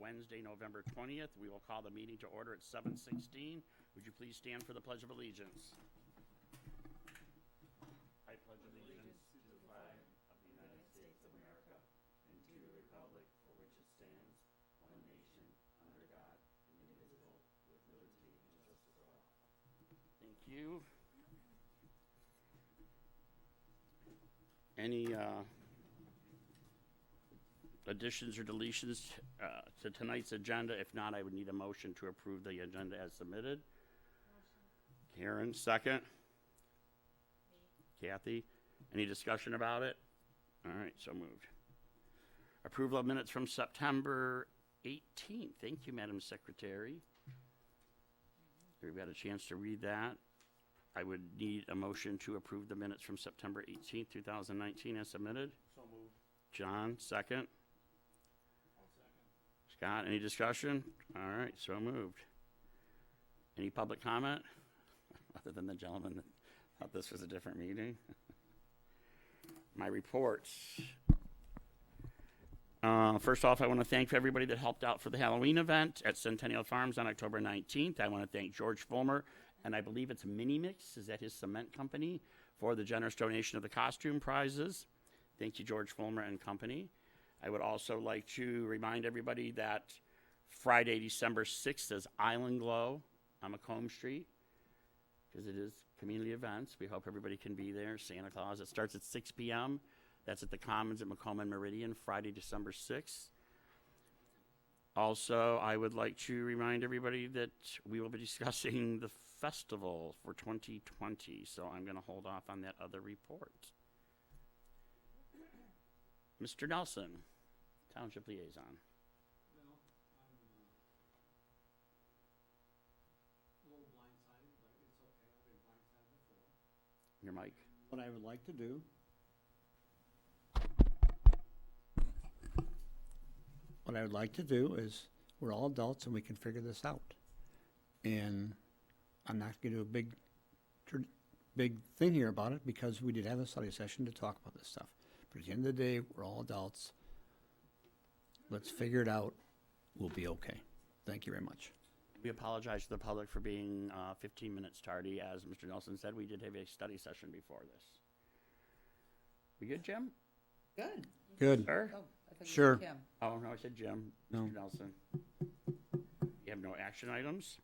Wednesday, November 20th. We will call the meeting to order at 7:16. Would you please stand for the Pledge of Allegiance? I pledge allegiance to the flag of the United States of America and to the republic for which it stands, one nation, under God, indivisible, with liberty and justice for all. Thank you. Any additions or deletions to tonight's agenda? If not, I would need a motion to approve the agenda as submitted. Motion. Karen, second. Me. Kathy, any discussion about it? All right, so moved. Approval of minutes from September 18th. Thank you, Madam Secretary. We've got a chance to read that. I would need a motion to approve the minutes from September 18th, 2019 as submitted. So moved. John, second. I'll second. Scott, any discussion? All right, so moved. Any public comment? Other than the gentleman that thought this was a different meeting. My reports. First off, I want to thank everybody that helped out for the Halloween event at Centennial Farms on October 19th. I want to thank George Fulmer, and I believe it's Mini Mix, is that his cement company, for the generous donation of the costume prizes. Thank you, George Fulmer and company. I would also like to remind everybody that Friday, December 6th is Island Glow on Macomb Street, because it is community events. We hope everybody can be there. Santa Claus. It starts at 6 p.m. That's at the Commons at Macomb and Meridian, Friday, December 6th. Also, I would like to remind everybody that we will be discussing the festival for 2020, so I'm going to hold off on that other report. Mr. Nelson, Township Liaison. Well, I'm a little blindsided, but it's okay. I've been blindsided before. Your mic. What I would like to do is, we're all adults and we can figure this out. And I'm not going to do a big thing here about it, because we did have a study session to talk about this stuff. But at the end of the day, we're all adults. Let's figure it out. We'll be okay. Thank you very much. We apologize to the public for being 15 minutes tardy. As Mr. Nelson said, we did have a study session before this. We good, Jim? Good. Good. Sir? Oh, I thought you Sure. said Kim. Oh, no, I said Jim. No. Mr. Nelson. You have no action items?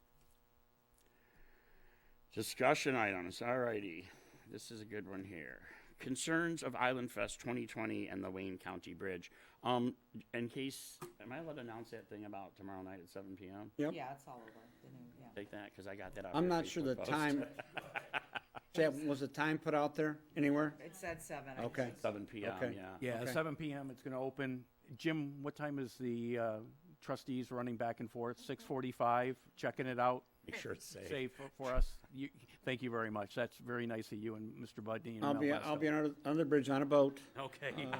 Discussion items. All righty. This is a good one here. Concerns of IslandFest 2020 and the Wayne County Bridge. In case, am I allowed to announce that thing about tomorrow night at 7 p.m.? Yep. Yeah, it's all over. The new, yeah. Take that, because I got that out. I'm on not Facebook sure the post. time. Was the time put out there anywhere? It said 7. I Okay. think. 7 p.m., Okay. yeah. Yeah, Okay. 7 p.m. it's going to open. Jim, what time is the trustees running back and forth? 6:45, checking it out. Make sure it's safe. Safe for us. Thank you very much. That's very nice of you and Mr. Budney. And I'll be Mel on the bridge on a boat Okay.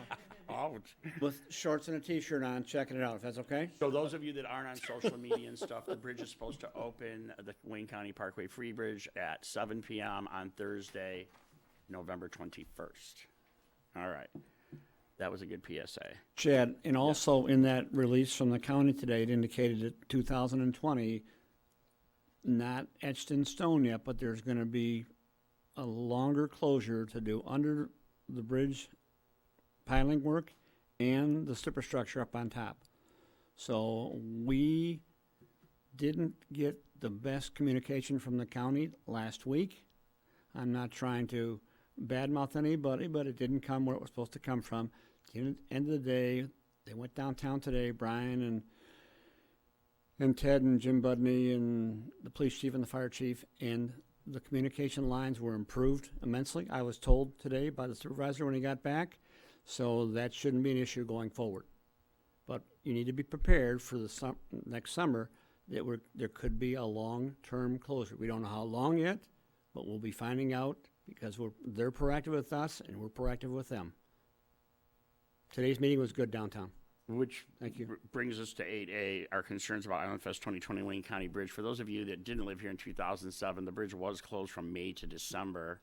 Ouch. with shorts and a t-shirt on, checking it out, if that's okay. So those of you that aren't on social media and stuff, the bridge is supposed to open, the Wayne County Parkway Free Bridge, at 7 p.m. on Thursday, November 21st. All right. That was a good PSA. Chad, and also in that release from the county today, it indicated that 2020, not etched in stone yet, but there's going to be a longer closure to do under the bridge piling work and the superstructure up on top. So we didn't get the best communication from the county last week. I'm not trying to badmouth anybody, but it didn't come where it was supposed to come from. At the end of the day, they went downtown today, Brian and Ted and Jim Budney and the police chief and the fire chief, and the communication lines were improved immensely. I was told today by the supervisor when he got back, so that shouldn't be an issue going forward. But you need to be prepared for the next summer that there could be a long-term closure. We don't know how long yet, but we'll be finding out, because they're proactive with us and we're proactive with them. Today's meeting was good downtown. Which Thank you. Brings us to 8A, our concerns about IslandFest 2020 Wayne County Bridge. For those of you that didn't live here in 2007, the bridge was closed from May to December,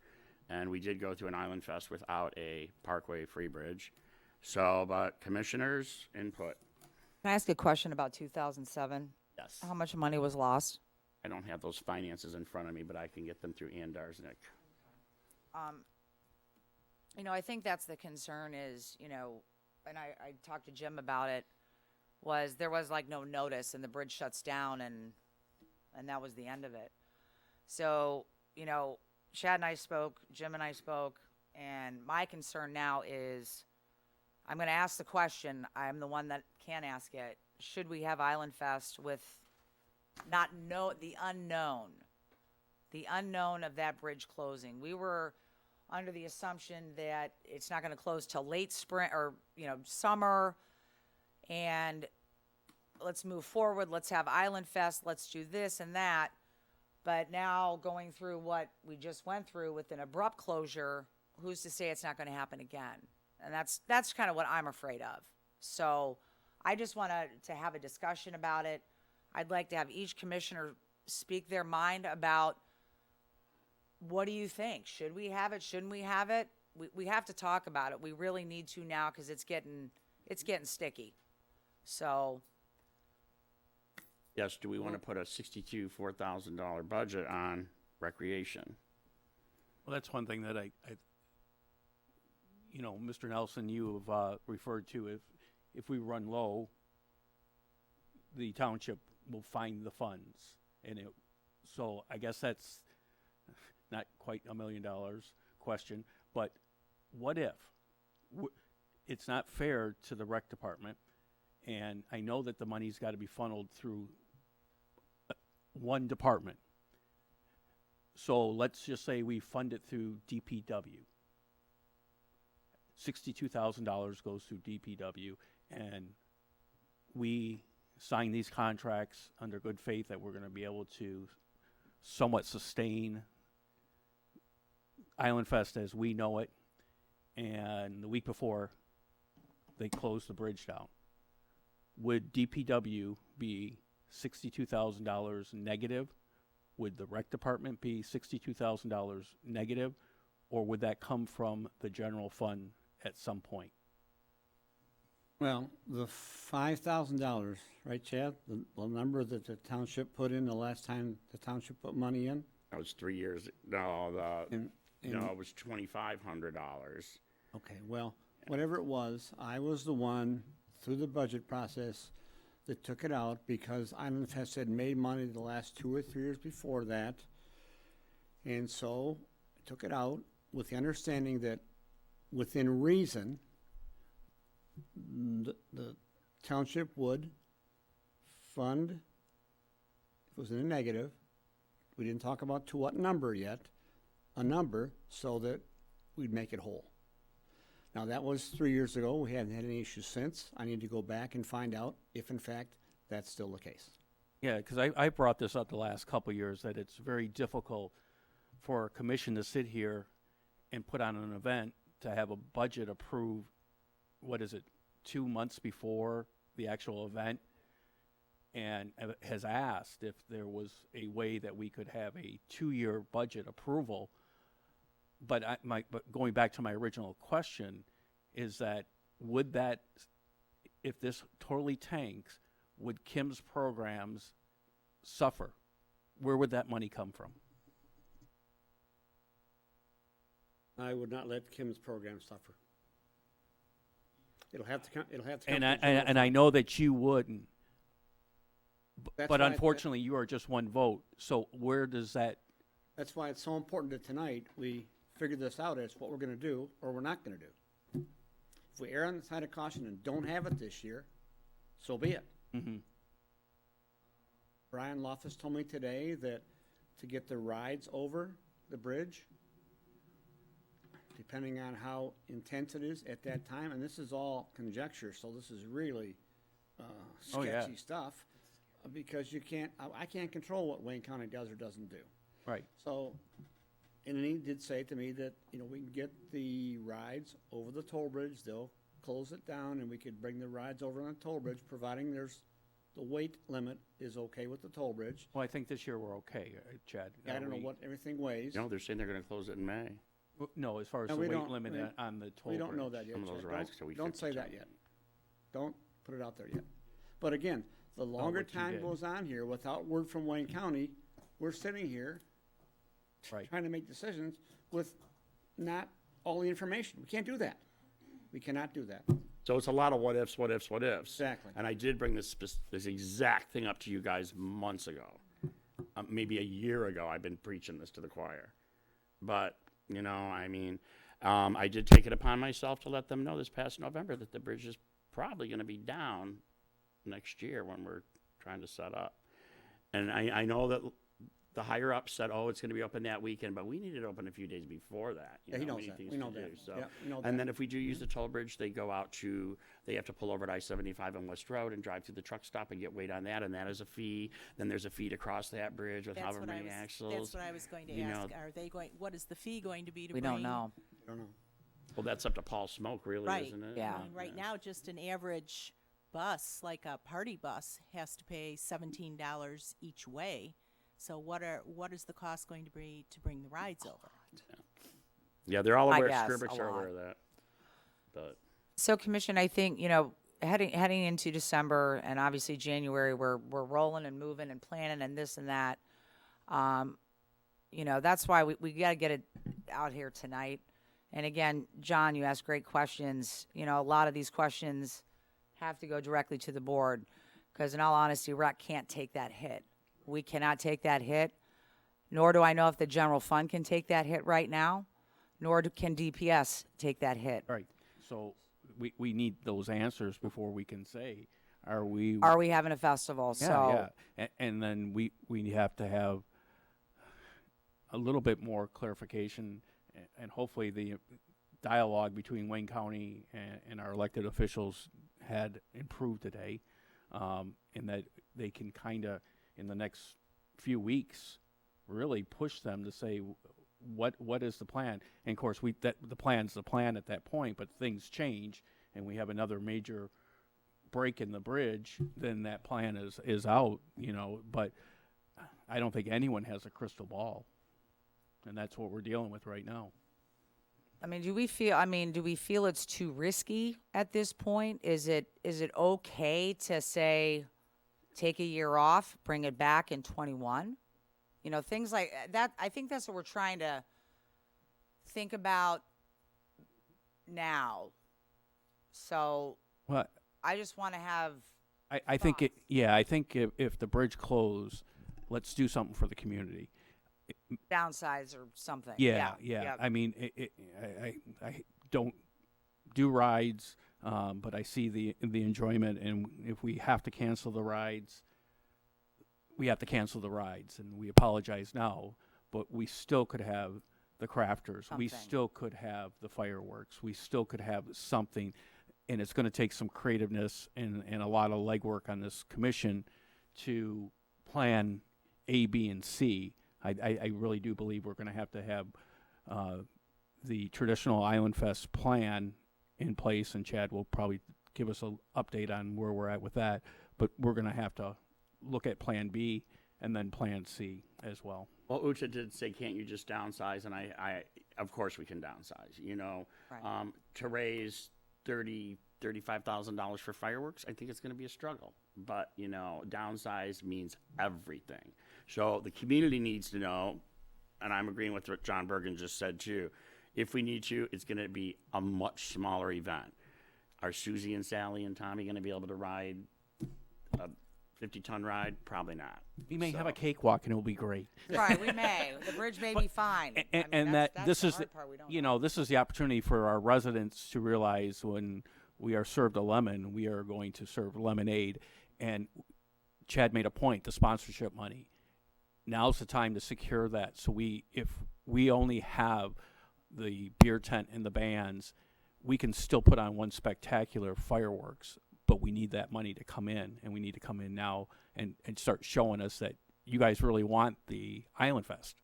and we did go through an IslandFest without a Parkway Free Bridge. So, but commissioners' input. Can I ask a question about 2007? Yes. How much money was lost? I don't have those finances in front of me, but I can get them through Ann Darsnick. I think that's the concern is, and I talked to Jim about it, was there was like no notice and the bridge shuts down and that was the end of it. So, Chad and I spoke, Jim and I spoke, and my concern now is I'm going to ask the question. I'm the one that can ask it. Should we have IslandFest with the unknown of that bridge closing? We were under the assumption that it's not going to close till late spring or, summer. And let's move forward. Let's have IslandFest. Let's do this and that. But now going through what we just went through with an abrupt closure, who's to say it's not going to happen again? And that's kind of what I'm afraid of. So I just want to have a discussion about it. I'd like to have each commissioner speak their mind about what do you think? Should we have it? Shouldn't we have it? We have to talk about it. We really need to now because it's getting sticky. So. Yes, do we want to put a $4,000 budget on recreation? Well, that's one thing that I Mr. Nelson, you have referred to. If we run low, the township will find the funds, so I guess that's not quite $1 million question. But what if it's not fair to the rec department? And I know that the money's got to be funneled through one department. So let's just say we fund it through DPW. $62,000 goes through DPW, and we sign these contracts under good faith that we're going to be able to somewhat sustain IslandFest as we know it. And the week before, they close the bridge down. Would DPW be $62,000 negative? Would the rec department be $62,000 negative? Or would that come from the general fund at some point? Well, the $5,000, right, Chad? The number that the township put in the last time the township put money in? That was 3 years. No, it was $2,500. Okay, well, whatever it was, I was the one through the budget process that took it out because IslandFest had made money the last 2 or 3 years before that. And so I took it out with the understanding that within reason, the township would fund, if it was in a negative, we didn't talk about to what number yet, a number so that we'd make it whole. Now, that was 3 years ago. We haven't had any issues since. I need to go back and find out if, in fact, that's still the case. Yeah, because I brought this up the last couple of years, that it's very difficult for a commission to sit here and put on an event to have a budget approved, 2 months before the actual event, and has asked if there was a way that we could have a 2-year budget approval. But going back to my original question, is that if this totally tanks, would Kim's programs suffer? Where would that money come from? I would not let Kim's program suffer. It'll have to come. And I know that you wouldn't. That's But why unfortunately, you are just one vote. So where does that? That's why it's so important that tonight we figure this out as what we're going to do or we're not going to do. If we err on the side of caution and don't have it this year, so be it. Mm-hmm. Brian Loftus told me today that to get the rides over the bridge, depending on how intense it is at that time, and this is all conjecture, so this is really sketchy stuff, because I can't control what Wayne County does or doesn't do. Right. So, and he did say to me that, we can get the rides over the toll bridge, they'll close it down, and we could bring the rides over on the toll bridge, providing the weight limit is okay with the toll bridge. Well, I think this year we're okay, Chad. I don't know what everything weighs. No, they're saying they're going to close it in May. No, as far as No, the we weight don't- limit we- on the toll We don't know bridge. that yet. Some of those Chad. rides till we Don't fix say it. that yet. Don't put it out there yet. But again, the longer what you time did. goes on here without word from Wayne County, we're sitting here Right. trying to make decisions with not all the information. We can't do that. We cannot do that. So it's a lot of what ifs, what ifs, what ifs. Exactly. And I did bring this exact thing up to you guys months ago. Maybe a year ago, I've been preaching this to the choir. But, you know, I mean, I did take it upon myself to let them know this past November that the bridge is probably going to be down next year when we're trying to set up. And I know that the higher up said, oh, it's going to be open that weekend, but we need it open a few days before that. Yeah, he knows many that. things We know to that. do, so. Yeah, we know And that. then if we do use the toll bridge, they go out to, they have to pull over at I-75 on West Road and drive through the truck stop and get weighed on that, and that is a fee. Then there's a fee to cross that bridge with however many axles. That's what I was going to you ask. know. Are they going, what is the fee going to be to We bring? don't know. I don't know. Well, that's up to Paul Smoke, really, Right. isn't it? Yeah. I mean, right now, just an average bus, like a party bus, has to pay $17 each way. So what is the cost going to be to bring the rides over? Yeah, they're all I aware, guess, Scribbicks a are lot. aware of that. But So, Commission, I think, you know, heading into December and obviously January, we're rolling and moving and planning and this and that. You know, that's why we got to get it out here tonight. And again, John, you asked great questions. You know, a lot of these questions have to go directly to the board because, in all honesty, REC can't take that hit. We cannot take that hit, nor do I know if the general fund can take that hit right now, nor can DPS take that hit. Right. So we need those answers before we can say, are we? Are we having a festival? Yeah, So yeah. And then we have to have a little bit more clarification and hopefully the dialogue between Wayne County and our elected officials had improved today, and that they can kind of, in the next few weeks, really push them to say what is the plan. And of course, the plan's the plan at that point, but things change, and we have another major break in the bridge, then that plan is out, you know. But I don't think anyone has a crystal ball, and that's what we're dealing with right now. I mean, do we feel it's too risky at this point? Is it okay to say, take a year off, bring it back in 21? You know, things like that. I think that's what we're trying to think about now. So Well, I just want to have, I think I think if the bridge closed, let's do something for the community. downsize or something. Yeah. yeah. I mean, I don't do rides, but I see the enjoyment, and if we have to cancel the rides, we have to cancel the rides, and we apologize now, but we still could have the crafters. We Something. still could have the fireworks. We still could have something, and it's going to take some creativeness and a lot of legwork on this commission to plan A, B, and C. I really do believe we're going to have the traditional IslandFest plan in place, and Chad will probably give us an update on where we're at with that. But we're going to have to look at Plan B and then Plan C as well. well, Ucha did say, can't you just downsize? And I of course we can downsize. You know, Right. to raise $35,000 for fireworks, I think it's going to be a struggle. But you know, downsize means everything. So the community needs to know, and I'm agreeing with what John Bergen just said too. If we need to, it's going to be a much smaller event. Are Susie and Sally and Tommy going to be able to ride a 50-ton ride? Probably not. We may have a So- cakewalk, and it'll be great. Right, we may. The bridge may be fine. I mean, And that's this the is, hard part we don't you know. know, this is the opportunity for our residents to realize when we are served a lemon, we are going to serve lemonade. And Chad made a point, the sponsorship money. Now's the time to secure that. So if we only have the beer tent and the bands, we can still put on one spectacular fireworks, but we need that money to come in, and we need to come in now and start showing us that you guys really want the Island Fest.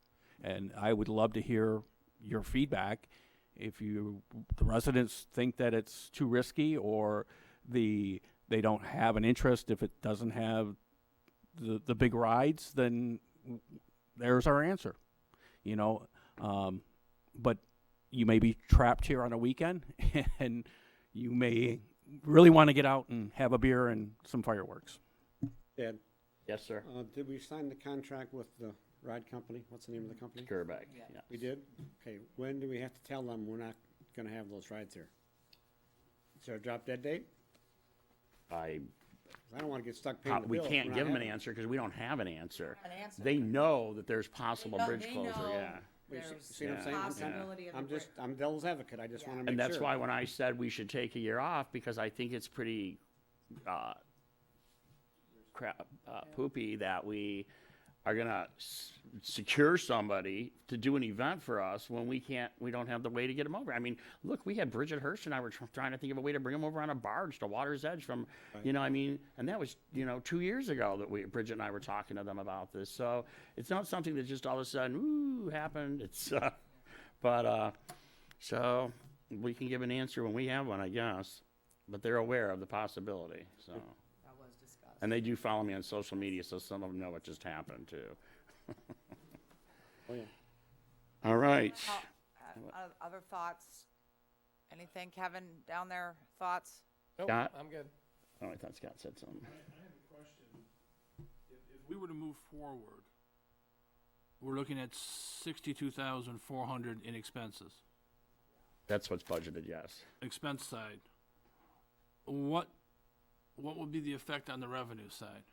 And I would love to hear your feedback. If the residents think that it's too risky, or they don't have an interest, if it doesn't have the big rides, then there's our answer, you know. But you may be trapped here on a weekend, and you may really want to get out and have a beer and some fireworks. Ed, Yes, sir. did we sign the contract with the ride company? What's the name of the company? Gerbeck, yeah. We did? Okay, when do we have to tell them we're not gonna have those rides here? Is there a drop dead date? I don't wanna get stuck paying the We bill. if can't we're give not them an having it. answer because we don't have an answer. An answer. They know that there's possible know- bridge they closure, know yeah. Wait, There's see what I'm Yeah. saying? possibility of a I'm devil's advocate, I just Yeah. wanna make sure. And that's why when I said we should take a year off, because I think it's pretty poopy that we are gonna secure somebody to do an event for us when we don't have the way to get them over. I mean, look, we had Bridget Hurst and I were trying to think of a way to bring them over on a barge to Water's Edge from, you know, I mean, and that was, 2 years ago that Bridget and I were talking to them about this. So it's not something that just all of a sudden, ooh, happened. It's, so we can give an answer when we have one, I guess. But they're aware of the possibility, so. That was discussed. And they do follow me on social media, so some of them know what just happened, too. Oh, yeah. All right. Other thoughts? Anything, Kevin, down there, thoughts? Scott? I'm good. Oh, I thought Scott said something. I have a question. If we were to move forward, we're looking at 62,400 in expenses. That's what's budgeted, yes. Expense side. What would be the effect on the revenue side?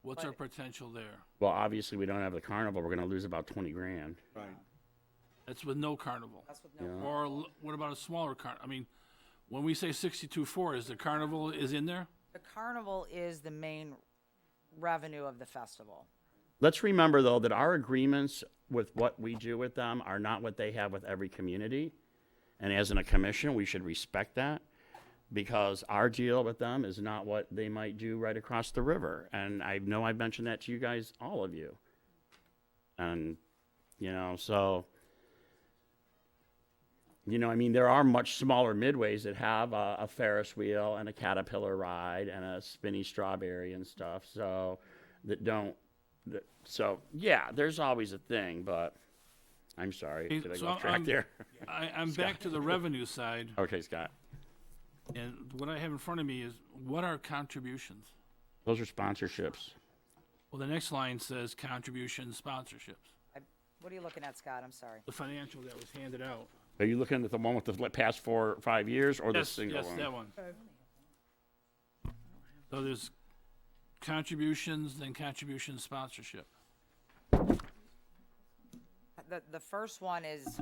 What's our potential there? Well, obviously, we don't have the carnival. We're gonna lose about 20 grand. Right. That's with no carnival. That's with no. Yeah. Or what about a smaller I mean, when we say 62.4, is the carnival is in there? The carnival is the main revenue of the festival. Let's remember, though, that our agreements with what we do with them are not what they have with every community. And as in a commission, we should respect that, because our deal with them is not what they might do right across the river. And I know I've mentioned that to you guys, all of you. And, so, I mean, there are much smaller midways that have a Ferris wheel and a caterpillar ride and a spinny strawberry and stuff. So yeah, there's always a thing, but I'm sorry. Okay, Did I so go off track I'm- there? I'm back to the revenue side, Okay, Scott. and what I have in front of me is, what are contributions? Those are sponsorships. Well, the next line says contributions, sponsorships. What are you looking at, Scott? I'm sorry. The financial that was handed out. Are you looking at the one with the past 4 or 5 years, or the Yes, single yes, one? that one. So there's contributions, then contribution sponsorship. The first one is.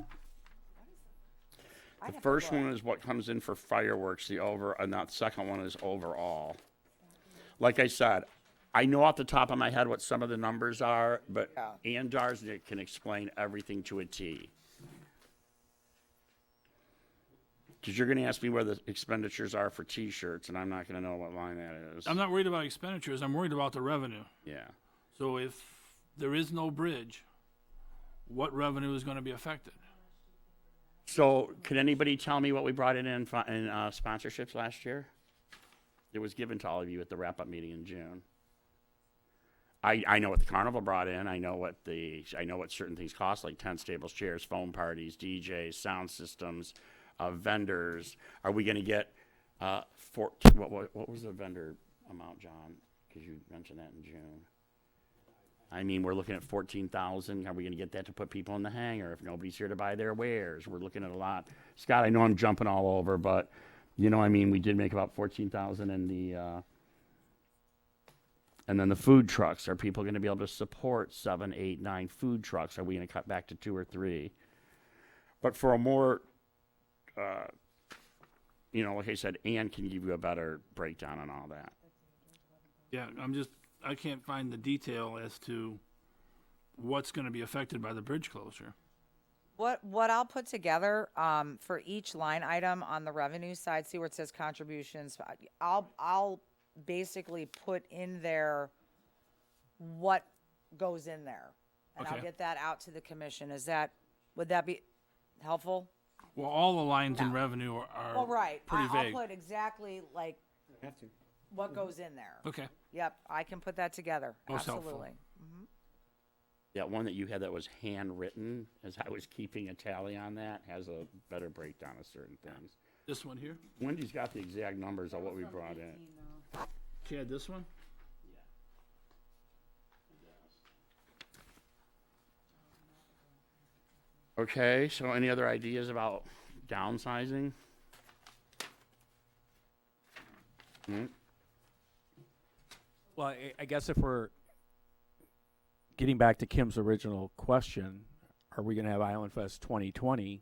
The first one is what comes in for fireworks, and that second one is overall. Like I said, I know off the top of my head what some of the numbers are, but Yeah. Ann Darsnick can explain everything to a T. Because you're going to ask me where the expenditures are for T-shirts, and I'm not going to know what line that is. I'm not worried about expenditures, I'm worried about the revenue. Yeah. So if there is no bridge, what revenue is gonna be affected? So, can anybody tell me what we brought in sponsorships last year? It was given to all of you at the wrap-up meeting in June. I know what the carnival brought in. I know what certain things cost, like tent stables, chairs, foam parties, DJs, sound systems, vendors. Are we going to get what was the vendor amount, John? Because you mentioned that in June. I mean, we're looking at 14,000. Are we going to get that to put people in the hangar if nobody's here to buy their wares? We're looking at a lot. Scott, I know I'm jumping all over, but I mean, we did make about 14,000 in the. And then the food trucks. Are people going to be able to support 7, 8, 9 food trucks? Are we going to cut back to 2 or 3? But for a more, like I said, Ann can give you a better breakdown on all that. Yeah, I can't find the detail as to what's gonna be affected by the bridge closure. What I'll put together for each line item on the revenue side, see where it says contributions. I'll basically put in there what goes in there, and I'll Okay. get that out to the commission. Would that be helpful? Well, all the lines in Yeah. revenue are Well, right. pretty I'll vague. put exactly like Have to. what goes in there. Okay, Yep, I can put that together. Most helpful. Absolutely. That one that you had that was handwritten, as I was keeping a tally on that, has a better breakdown of certain things. This one here? Wendy's got the exact numbers of what we brought in. Chad, this one? Okay, so any other ideas about downsizing? Hmm? Well, I guess if we're getting back to Kim's original question, are we going to have Island Fest 2020?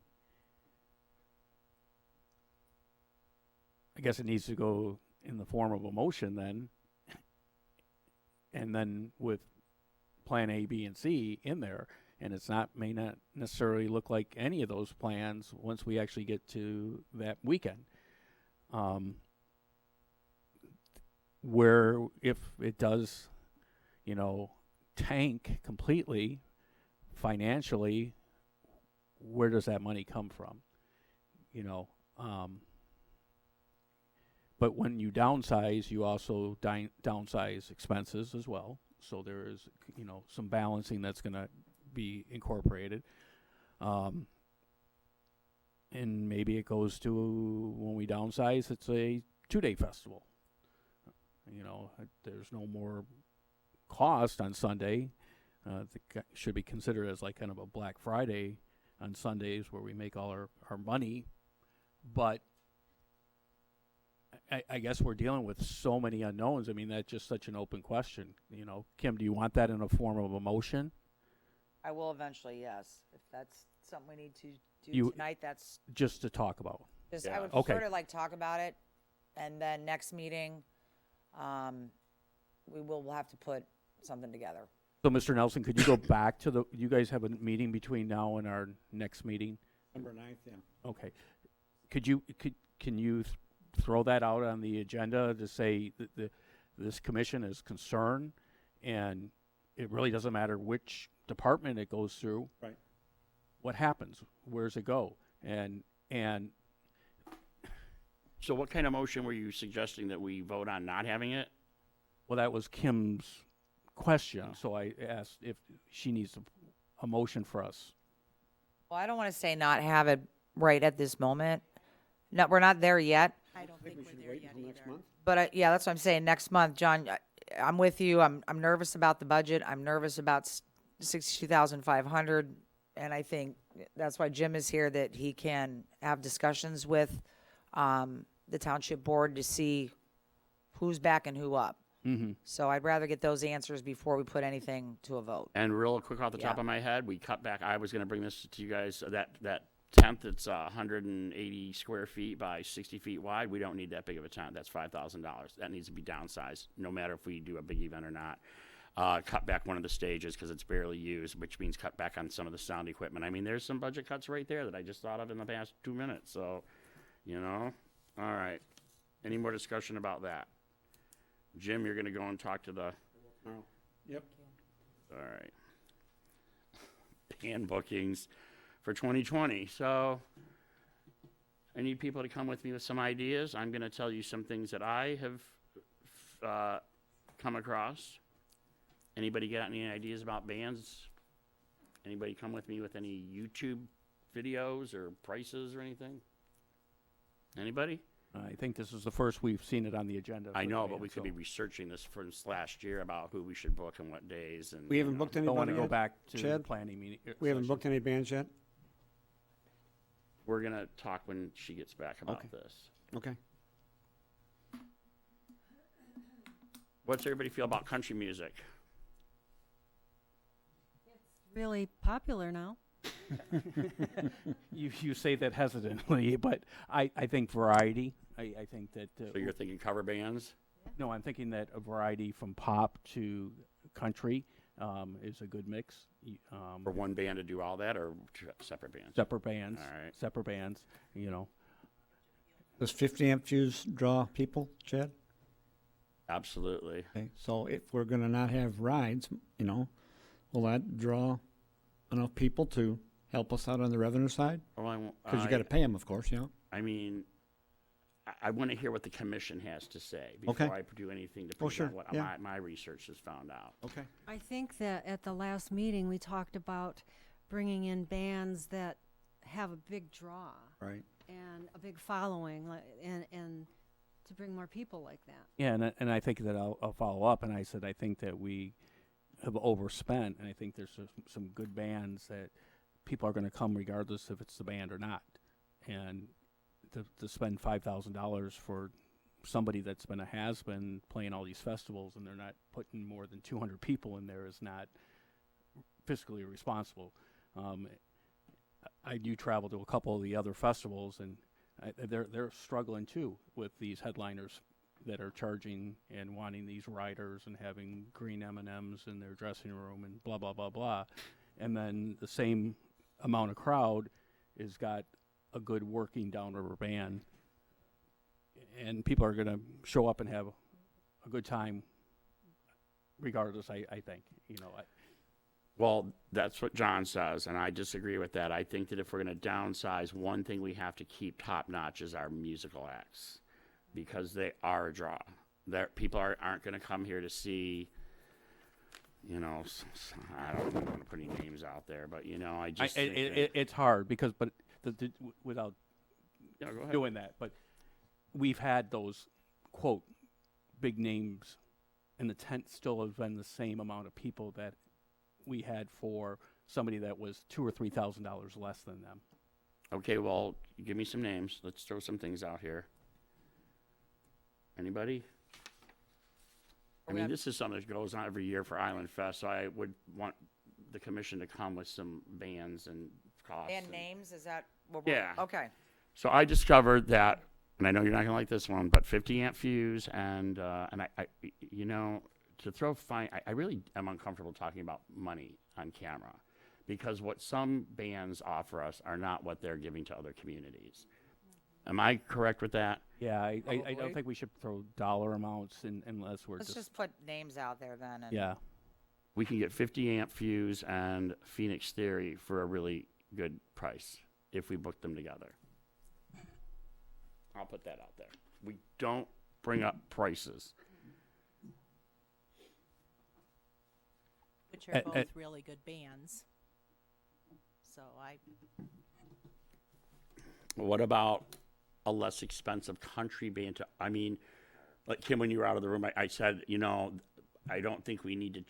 I guess it needs to go in the form of a motion then, and then with plan A, B, and C in there. And may not necessarily look like any of those plans once we actually get to that weekend. Where if it does, tank completely financially, where does that money come from? But when you downsize, you also downsize expenses as well. So there is, some balancing that's going to be incorporated. And maybe it goes to, when we downsize, it's a 2-day festival. There's no more cost on Sunday. Should be considered as like kind of a Black Friday on Sundays where we make all our money. But I guess we're dealing with so many unknowns. I mean, that's just such an open question. Kim, do you want that in a form of a motion? I will eventually, yes. If that's something we need to do tonight, that's Just to talk about. just, Yeah. I would Okay. prefer to talk about it. And then next meeting, we'll have to put something together. So, Mr. Nelson, could you go back to you guys have a meeting between now and our next meeting? Number 9th, yeah. Okay. Can you throw that out on the agenda to say that this commission is concerned, and it really doesn't matter which department it goes through. Right. What happens? Where's it go? And So what kind of motion were you suggesting that we vote on not having it? well, that was Kim's question. So I asked if she needs a motion for us. Well, I don't want to say not have it right at this moment. No, we're not there yet. I don't think we're there yet either. But yeah, that's what I'm saying. Next month, John, I'm with you. I'm nervous about the budget. I'm nervous about 62,500, and I think that's why Jim is here, that he can have discussions with the township board to see who's back and who up. Mm-hmm. So I'd rather get those answers before we put anything to a vote. And real quick off the top Yeah. of my head, we cut back. I was going to bring this to you guys. That tent that's 180 square feet by 60 feet wide. We don't need that big of a tent. That's $5,000. That needs to be downsized, no matter if we do a big event or not. Cut back one of the stages because it's barely used, which means cut back on some of the sound equipment. I mean, there's some budget cuts right there that I just thought of in the past 2 minutes. So, all right. Any more discussion about that? Jim, you're going to go and talk to the... Yep. All right. Band bookings for 2020. So I need people to come with me with some ideas. I'm going to tell you some things that I have come across. Anybody got any ideas about bands? Anybody come with me with any YouTube videos or prices or anything? Anybody? I think this is the first we've seen it on the agenda. I for know, the but band, we could so be researching this for this last year about who we should book and what days. And We haven't booked Don't want anybody to go yet? back to the Chad? planning meeting. We haven't session. booked any bands yet? We're going to talk when she gets back about Okay. this. Okay. What's everybody feel about country music? Really popular now. You say that hesitantly, but I think variety. I think that So you're thinking cover bands? no, I'm thinking that a variety from pop to country is a good mix. For one band to do all that, or separate bands? Separate bands, All right. separate bands. Does 50 amp fuse draw people, Chad? Absolutely. Okay, so if we're gonna not have rides, will that draw enough people to help us out on the revenue side? Well, Because you gotta pay them, of course, I mean, I want to hear what the commission has to say Okay. before I do anything to Oh, present sure, what yeah. my research has found out. Okay. I think that at the last meeting, we talked about bringing in bands that have a big draw. Right. and a big following, and to bring more people like that. Yeah, and I think that I'll follow up, and I said I think that we have overspent, and I think there's some good bands that people are going to come regardless if it's the band or not, and to spend $5,000 for somebody that's been a has-been playing all these festivals and they're not putting more than 200 people in there is not fiscally responsible. I do travel to a couple of the other festivals, and they're struggling too with these headliners that are charging and wanting these riders and having green M&Ms in their dressing room and blah blah blah blah, and then the same amount of crowd has got a good working downriver band, and people are going to show up and have a good time regardless. I think, you know. Well, that's what John says, and I disagree with that. I think that if we're going to downsize, one thing we have to keep top notch is our musical acts, because they are a draw. People aren't going to come here to see, you know, I don't want to put any names out there, but, you know, I just think it's hard because, but without go ahead. doing that, but we've had those, quote, big names, and the tent still has been the same amount of people that we had for somebody that was $2,000 or $3,000 less than them. Okay, well, give me some names. Let's throw some things out here. Anybody? I mean, this is something that goes on every year for Island Fest, so I would want the commission to come with some bands and costs. And names, is that what we're? Yeah. Okay. So I discovered that, and I know you're not gonna like this one, but 50 amp fuse and I you know, to throw fine, I really am uncomfortable talking about money on camera, because what some bands offer us are not what they're giving to other communities. Am I correct with that? Yeah, I don't think we should throw dollar amounts unless we're Let's just put names out there then. And yeah. We can get 50 amp fuse and Phoenix Theory for a really good price if we book them together. I'll put that out there. We don't bring up prices. Which are both really good bands. So What about a less expensive country band? I mean, like Kim, when you were out of the room, I said, you know, I don't think we need to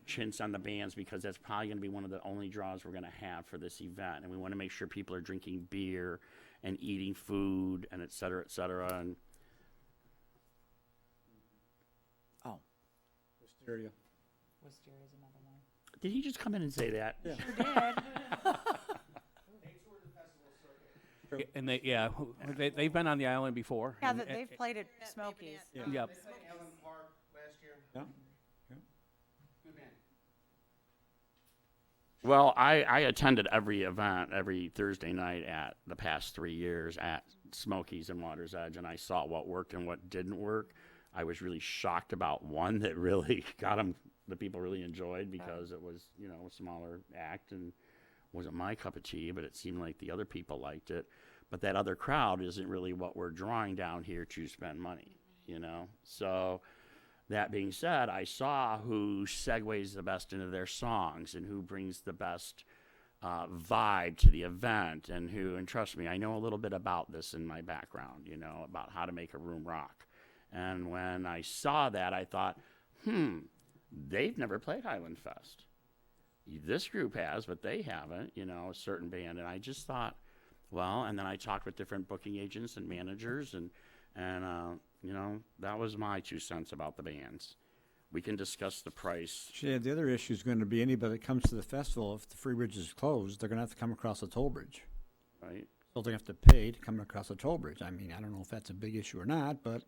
chintz on the bands, because that's probably going to be one of the only draws we're going to have for this event. And we want to make sure people are drinking beer and eating food and et cetera, et cetera. And oh, Wisteria. Wisteria's another one. did he just come in and say that? Yeah. Sure did. And they've been on the island before. Yeah, and- they've played at Smokies. Yeah. Yep. Yeah. Well, I attended every event every Thursday night at the past 3 years at Smokies and Water's Edge, and I saw what worked and what didn't work. I was really shocked about one that really the people really enjoyed, because it was, you know, a smaller act and wasn't my cup of tea, but it seemed like the other people liked it. But that other crowd isn't really what we're drawing down here to spend money, you know? So that being said, I saw who segues the best into their songs and who brings the best vibe to the event, and trust me, I know a little bit about this in my background, you know, about how to make a room rock. And when I saw that, I thought, they've never played Highland Fest. This group has, but they haven't, you know, a certain band. And I just thought, well, and then I talked with different booking agents and managers, and you know, that was my 2 cents about the bands. We can discuss the price. Yeah, the other issue is going to be anybody that comes to the festival, if the Free Bridge is closed, they're going to have to come across the toll bridge. Right? So they have to pay to come across the toll bridge. I mean, I don't know if that's a big issue or not, but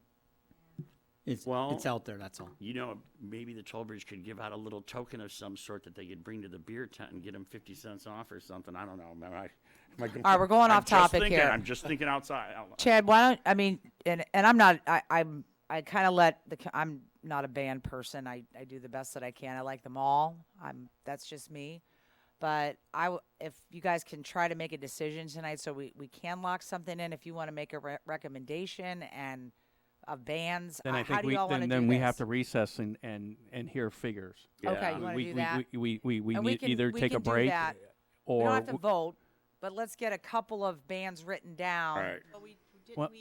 it's out there, that's all. You know, maybe the toll bridge could give out a little token of some sort that they could bring to the beer tent and get them 50 cents off or something. I don't know. All right, we're going off topic here. I'm just thinking outside. Chad, why don't, I mean, and I'm not, I kind of I'm not a band person. I do the best that I can. I like them all. That's just me. But if you guys can try to make a decision tonight, so we can lock something in. If you want to make a recommendation and of bands, Then I how think do y'all want to do we this? have to recess and hear figures. Okay, you want to do that? We And need either we take a can do break that. or We don't have to vote. but let's get a couple of bands written down. All right. But What-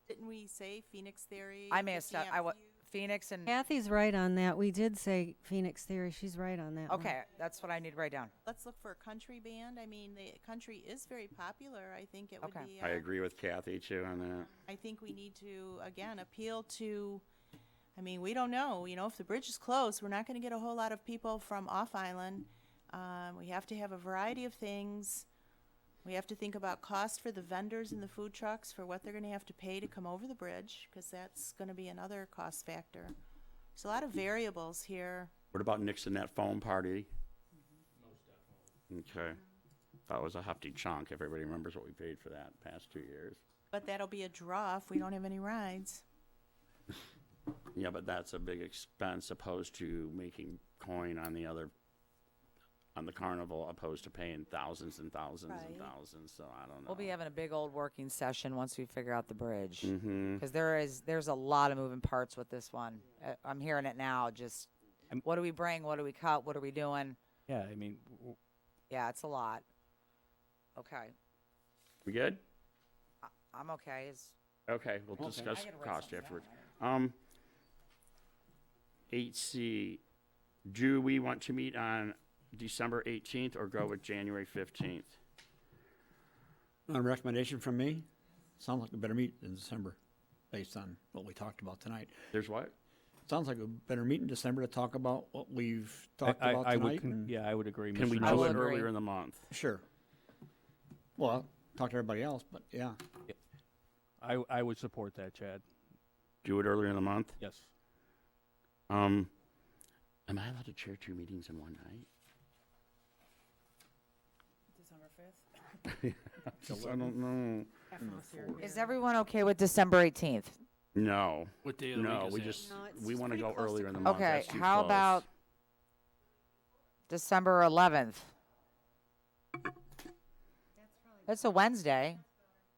didn't we say Phoenix Theory? I may have the stuck, Camp View? Phoenix and, Kathy's right on that. We did say Phoenix Theory. She's right on that one. okay, that's what I need to write down. Let's look for a country band. I mean, the country is very popular. I think it would Okay. be. I agree with Kathy too on that. I think we need to, again, appeal to, I mean, we don't know, if the bridge is closed, we're not gonna get a whole lot of people from off island. We have to have a variety of things. We have to think about cost for the vendors and the food trucks for what they're gonna have to pay to come over the bridge, cause that's gonna be another cost factor. There's a lot of variables here. What about nixing that foam party? Okay. That was a hefty chunk. If everybody remembers what we paid for that past 2 years. But that'll be a draw if we don't have any rides. Yeah, but that's a big expense opposed to making coin on the carnival, opposed to paying thousands and thousands and Right. thousands. So I don't know. We'll be having a big old working session once we figure out the bridge. Mm-hmm. Because there's a lot of moving parts with this one. I'm hearing it now, just, what do we bring, what do we cut, what are we doing? Yeah, I mean, Yeah, it's a lot. Okay, We good? I'm okay. Okay, we'll Okay. discuss I gotta write cost something afterwards. down. 8C, do we want to meet on December 18th or go with January 15th? On a recommendation from me, sounds like a better meet in December, based on what we talked about tonight. There's what? Sounds like a better meet in December to talk about what we've talked about I would, tonight. and- yeah, I would agree. Can we Mr. I do will it agree. earlier in the month? Sure. Well, I'll talk to everybody else, but yeah. I would support that, Chad. Do it earlier in the month? Yes. Am I allowed to chair 2 meetings in one night? December 5th? I don't know. Is everyone okay with December 18th? No. What day of the No, week is we that? just, No, it's we just want to pretty go close to earlier in the Christmas. month. Okay, That's too how close. about December 11th? It's a Wednesday.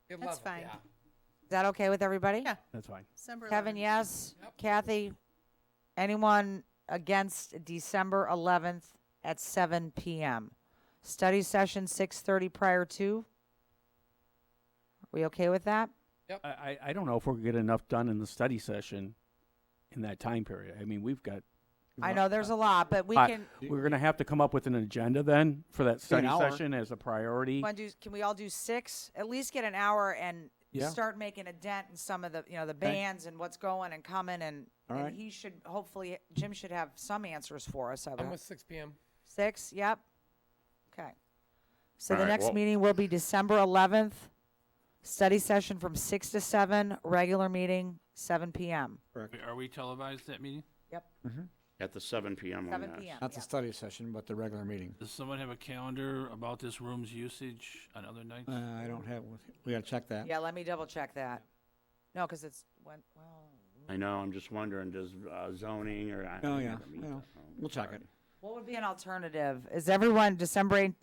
That's fine. Is that okay with everybody? Yeah. That's fine. December Kevin, 11th. yes. Kathy? Anyone against December 11th at 7 PM? Study session 6:30 prior to? Are we okay with that? I don't know if we'll get enough done in the study session in that time period. I mean, we've got, I know there's a lot, but we I- can, we're going to have to come up with an agenda then for that study hour. session as a priority. can we all do 6? At least get an hour and Yeah. start making a dent in some of the, the bands and what's going and coming and, All and right. he should, hopefully, Jim should have some answers for us. I'm with 6 p.m. 6, yep. Okay. So All the right, next well- meeting will be December 11th, study session from 6 to 7, regular meeting 7 PM. Are we televised that meeting? Yep, At the 7 PM one, 7 yes. PM. Not the yeah. study session, but the regular meeting. Does someone have a calendar about this room's usage on other nights? I don't have, we gotta check that. Yeah, let me double check that. No, because it's, well, I know, I'm just wondering, does zoning or? I Oh, we yeah, never meet well, that, we'll check sorry. it. what would be an alternative? Is everyone December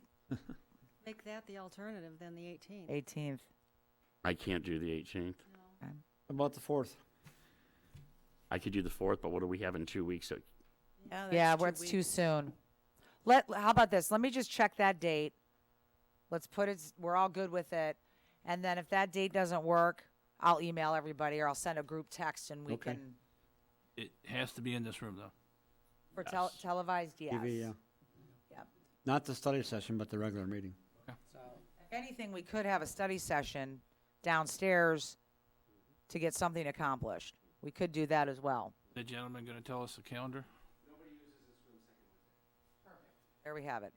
Make that the alternative than the 18th. 18th? I can't do the 18th. About the 4th. I could do the 4th, but what do we have in 2 weeks? So that's Yeah, 2 where it's too weeks. soon. How about this? Let me just check that date. Let's put it, we're all good with it. And then if that date doesn't work, I'll email everybody or I'll send a group text and we Okay. can, It has to be in this room, though. for Yes. televised, yes. TV, yeah. Yep. Not the study session, but the regular meeting. If anything, we could have a study session downstairs to get something accomplished. We could do that as well. The gentleman going to tell us the calendar? There we have it.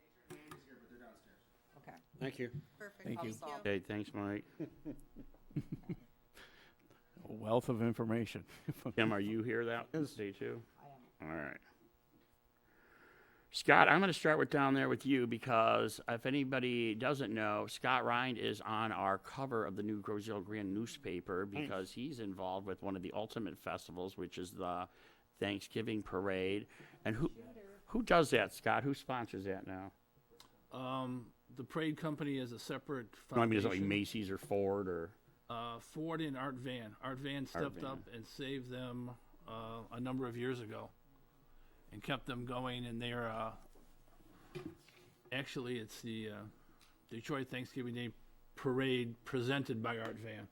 Okay. Thank you. Perfect. Thank you. Okay, thanks, Mike. A wealth of information. Kim, are you here that Yes. day too? I am. All right. Scott, I'm going to start with down there with you because if anybody doesn't know, Scott Rind is on our cover of the new Roselle Grand newspaper because he's involved with one of the ultimate festivals, which is the Thanksgiving Parade. And who does that, Scott? Who sponsors that now? The parade company is a separate No, I mean, is it like foundation. Macy's or Ford or? Ford and Art Van. Art Van stepped Van. up and saved them a number of years ago and kept them going. And they're actually, it's the Detroit Thanksgiving Day Parade presented by Art Van.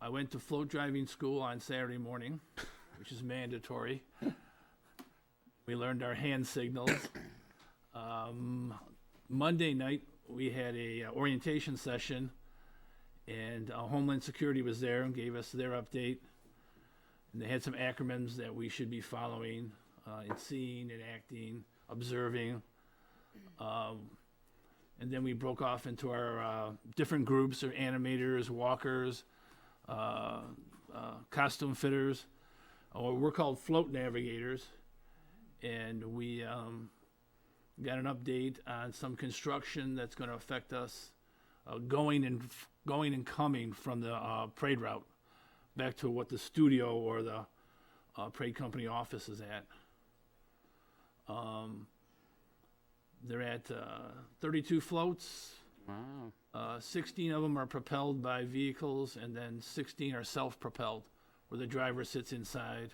I went to float driving school on Saturday morning, which is mandatory. We learned our hand signals. Monday night, we had a orientation session, and Homeland Security was there and gave us their update. And they had some acronyms that we should be following in seeing and acting, observing. And then we broke off into our different groups, or animators, walkers, costume fitters. We're called float navigators. And we got an update on some construction that's going to affect us going and coming from the parade route back to what the studio or the parade company office is at. They're at 32 floats. Wow. 16 of them are propelled by vehicles, and then 16 are self-propelled, where the driver sits inside.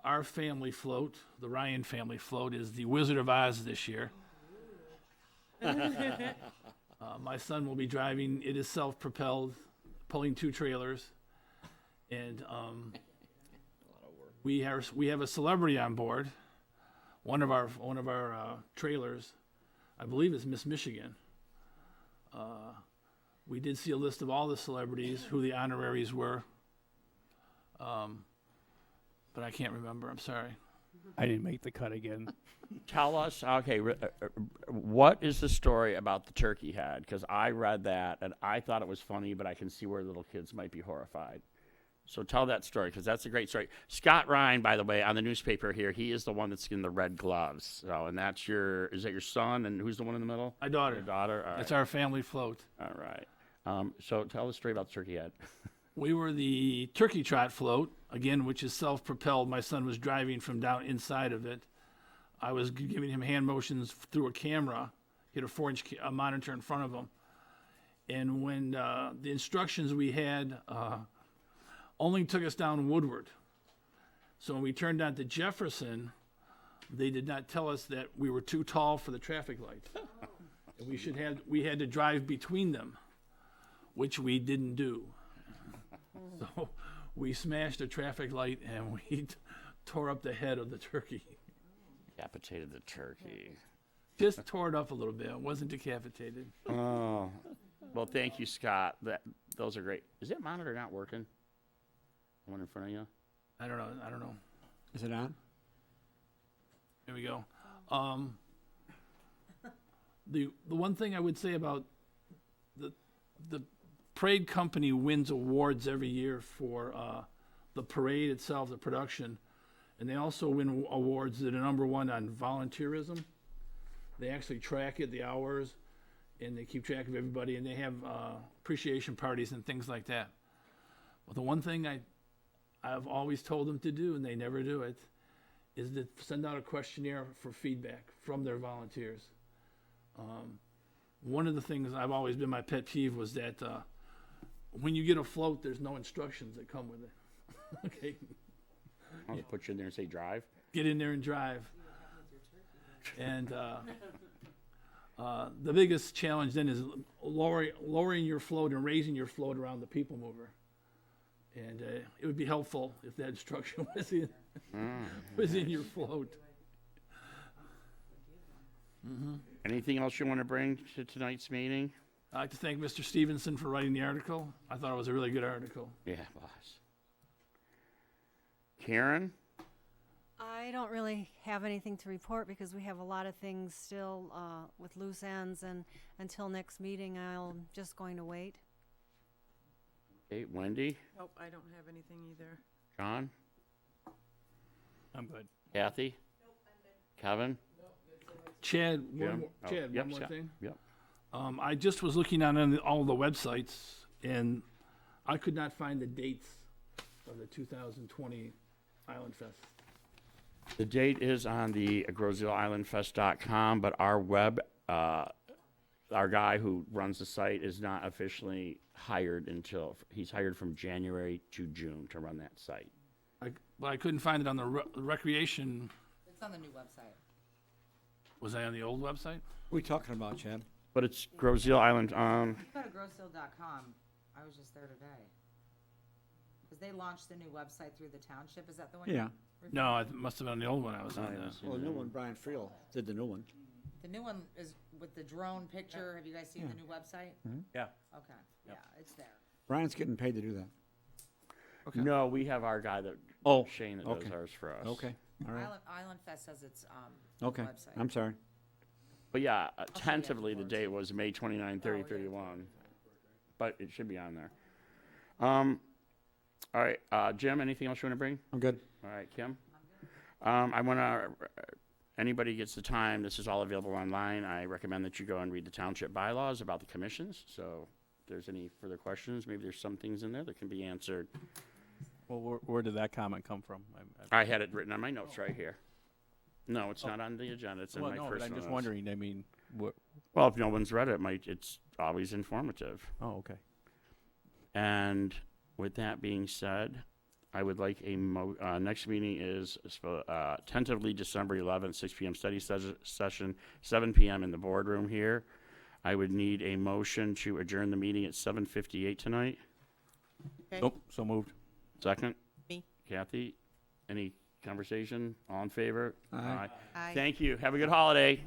Our family float, the Ryan family float, is the Wizard of Oz this year. My son will be driving. It is self-propelled, pulling 2 trailers, and we have a celebrity on board. One of our trailers, I believe, is Miss Michigan. We did see a list of all the celebrities, who the honoraries were, but I can't remember. I'm sorry. I didn't make the cut again. Tell us, okay, what is the story about the turkey head? Because I read that, and I thought it was funny, but I can see where little kids might be horrified. So tell that story, because that's a great story. Scott Ryan, by the way, on the newspaper here, he is the one that's in the red gloves. So, and that's is that your son? And who's the one in the middle? My daughter. Your daughter? All right. That's our family float. All right. So tell the story about the turkey head. We were the turkey trot float, again, which is self-propelled. My son was driving from down inside of it. I was giving him hand motions through a camera. He had a 4-inch monitor in front of him. And when the instructions we had only took us down Woodward. So when we turned onto Jefferson, they did not tell us that we were too tall for the traffic lights. And we had to drive between them, which we didn't do. So we smashed a traffic light and we tore up the head of the turkey. Decapitated the turkey. Just tore it up a little bit. It wasn't decapitated. Oh. Well, thank you, Scott. Those are great. Is that monitor not working? The one in front of you? I don't know. Is it on? Here we go. The one thing I would say about the parade company wins awards every year for the parade itself, the production, and they also win awards that are number 1 on volunteerism. They actually track it, the hours, and they keep track of everybody, and they have appreciation parties and things like that. But the one thing I've always told them to do, and they never do it, is to send out a questionnaire for feedback from their volunteers. One of the things I've always been my pet peeve was that when you get a float, there's no instructions that come with it. Okay, I'll put you in there and say drive. get in there and drive. And the biggest challenge then is lowering your float and raising your float around the people mover. And it would be helpful if that instruction was in your float. Anything else you want to bring to tonight's meeting? I'd like to thank Mr. Stevenson for writing the article. I thought it was a really good article. Yeah, boss. Karen? I don't really have anything to report because we have a lot of things still with loose ends, and until next meeting, I'm just going to wait. Okay, Wendy? Nope, I don't have anything either. John? I'm good. Kathy? Nope, I'm good. Kevin? Chad, Jim? Chad, Yep, one more Scott. thing. Yep. I just was looking on all the websites, and I could not find the dates of the 2020 Island Fest. The date is on the GrosvilleIslandFest.com, but our guy who runs the site is not officially hired until, he's hired from January to June to run that site. But I couldn't find it on the recreation. It's It's on the new website. Was I on the old website? What are we talking about, Chad? But it's Groseal Island, Go to grosshill.com. I was just there today. Because they launched the new website through the township. Is that the one? Yeah. No, it must have been on the old one I was on. then. Well, the new one, Brian Friel did the new one. The new one is with the drone picture. Have you guys seen the new website? Yeah. Okay. Yeah, it's there. Brian's getting paid to do that. No, we have our guy that, Oh, Shane, that okay. does ours for us. Okay, all right. Island Fest says it's Okay, website. I'm sorry. But yeah, you tentatively, the afterwards. date was May 29, 30, yeah. 31. But it should be on there. All right, Jim, anything else you want to bring? I'm good. All right, Kim? I want to, anybody gets the time, this is all available online. I recommend that you go and read the township bylaws about the commissions. So if there's any further questions, maybe there's some things in there that can be answered. Well, where did that comment come from? I had it written on my notes right here. No, it's not on the agenda, it's in Well, my no, personal but I'm just notes. wondering, I mean, what, Well, if no one's read it, it's always informative. oh, okay. And with that being said, I would like a next meeting is tentatively December 11th, 6 p.m. study session, 7 p.m. in the boardroom here. I would need a motion to adjourn the meeting at 7:58 tonight. Okay. Nope, so moved. Second? Me. Kathy, any conversation? All in favor? Aye. Aye. Thank you. Have a good holiday.